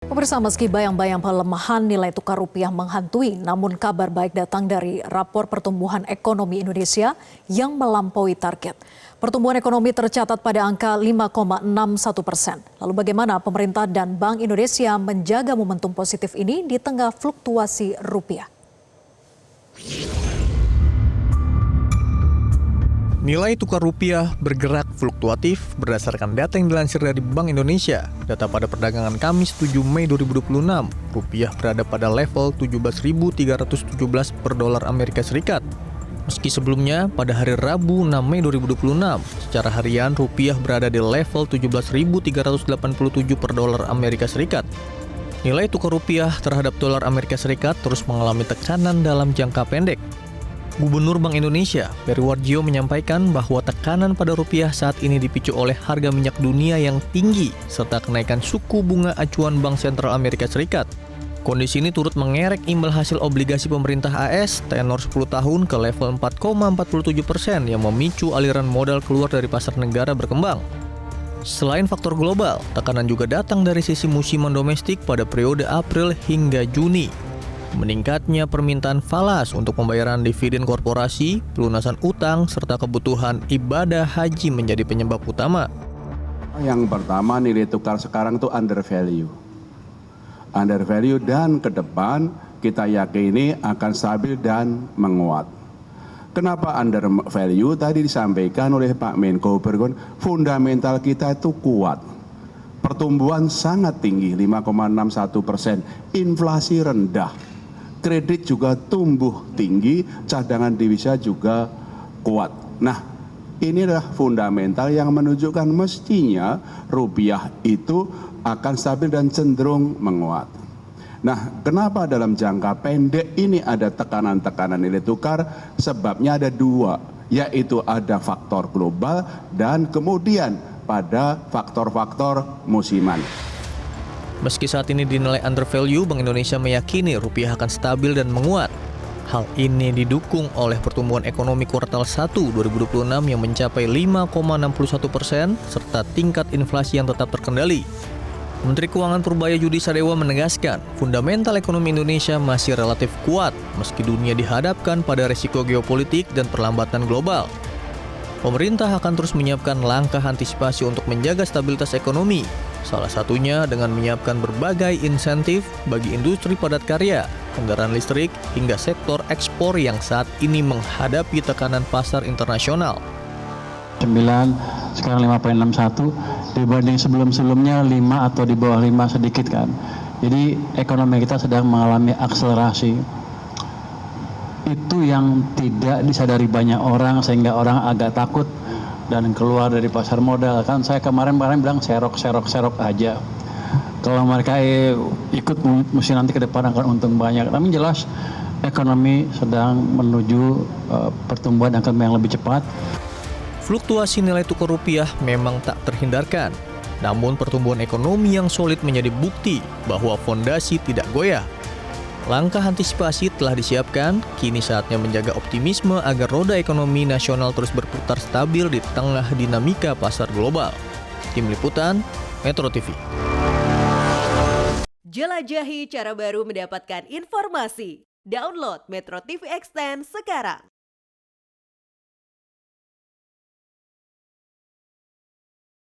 Pemirsa, meski bayang-bayang pelemahan nilai tukar rupiah menghantui, namun kabar baik datang dari rapor pertumbuhan ekonomi Indonesia yang melampaui target. Pertumbuhan ekonomi tercatat pada angka 5,61%. Lalu bagaimana pemerintah dan Bank Indonesia menjaga momentum positif ini di tengah fluktuasi rupiah? Nilai tukar rupiah bergerak fluktuatif berdasarkan data yang dilansir dari Bank Indonesia. Data pada perdagangan Kamis 7 Mei 2026, rupiah berada pada level 17.317 per dolar Amerika Serikat. Meski sebelumnya, pada hari Rabu 6 Mei 2026, secara harian rupiah berada di level 17.387 per dolar Amerika Serikat. Nilai tukar rupiah terhadap dolar Amerika Serikat terus mengalami tekanan dalam jangka pendek. Gubernur Bank Indonesia, Peri Warjio menyampaikan bahwa tekanan pada rupiah saat ini dipicu oleh harga minyak dunia yang tinggi serta kenaikan suku bunga acuan Bank Sentral Amerika Serikat. Kondisi ini turut mengerek imbal hasil obligasi pemerintah AS tenor 10 tahun ke level 4,47% yang memicu aliran modal keluar dari pasar negara berkembang. Selain faktor global, tekanan juga datang dari sisi musiman domestik pada periode April hingga Juni. Meningkatnya permintaan falas untuk pembayaran dividen korporasi, pelunasan utang, serta kebutuhan ibadah haji menjadi penyebab utama. Yang pertama, nilai tukar sekarang itu under value. Under value dan ke depan kita yakini akan stabil dan menguat. Kenapa under value? Tadi disampaikan oleh Pak Menko Bergon, fundamental kita itu kuat. Pertumbuhan sangat tinggi, 5,61%, inflasi rendah. Kredit juga tumbuh tinggi, cadangan devisa juga kuat. Nah, ini adalah fundamental yang menunjukkan mestinya rupiah itu akan stabil dan cenderung menguat. Nah, kenapa dalam jangka pendek ini ada tekanan-tekanan nilai tukar? Sebabnya ada dua, yaitu ada faktor global dan kemudian pada faktor-faktor musiman. Meski saat ini dinilai under value, Bank Indonesia meyakini rupiah akan stabil dan menguat. Hal ini didukung oleh pertumbuhan ekonomi kuartal 1 2026 yang mencapai 5,61% serta tingkat inflasi yang tetap terkendali. Menteri Keuangan Purbaya Yudi Sadewa menegaskan, fundamental ekonomi Indonesia masih relatif kuat meski dunia dihadapkan pada resiko geopolitik dan perlambatan global. Pemerintah akan terus menyiapkan langkah antisipasi untuk menjaga stabilitas ekonomi. Salah satunya dengan menyiapkan berbagai insentif bagi industri padat karya, kendaraan listrik, hingga sektor ekspor yang saat ini menghadapi tekanan pasar internasional. 9, sekarang 5,61, dibanding sebelum-sebelumnya 5 atau di bawah 5 sedikit kan. Jadi ekonomi kita sedang mengalami akselerasi. Itu yang tidak disadari banyak orang sehingga orang agak takut dan keluar dari pasar modal. Kan saya kemarin bilang serok aja. Kalau mereka ikut mesti nanti ke depan akan untung banyak. Tapi jelas ekonomi sedang menuju pertumbuhan yang lebih cepat. Fluktuasi nilai tukar rupiah memang tak terhindarkan. Namun pertumbuhan ekonomi yang solid menjadi bukti bahwa fondasi tidak goyah. Langkah antisipasi telah disiapkan, kini saatnya menjaga optimisme agar roda ekonomi nasional terus berputar stabil di tengah dinamika pasar global. Tim Liputan, Metro TV. Jelajahi cara baru mendapatkan informasi. Download Metro TV Extend sekarang.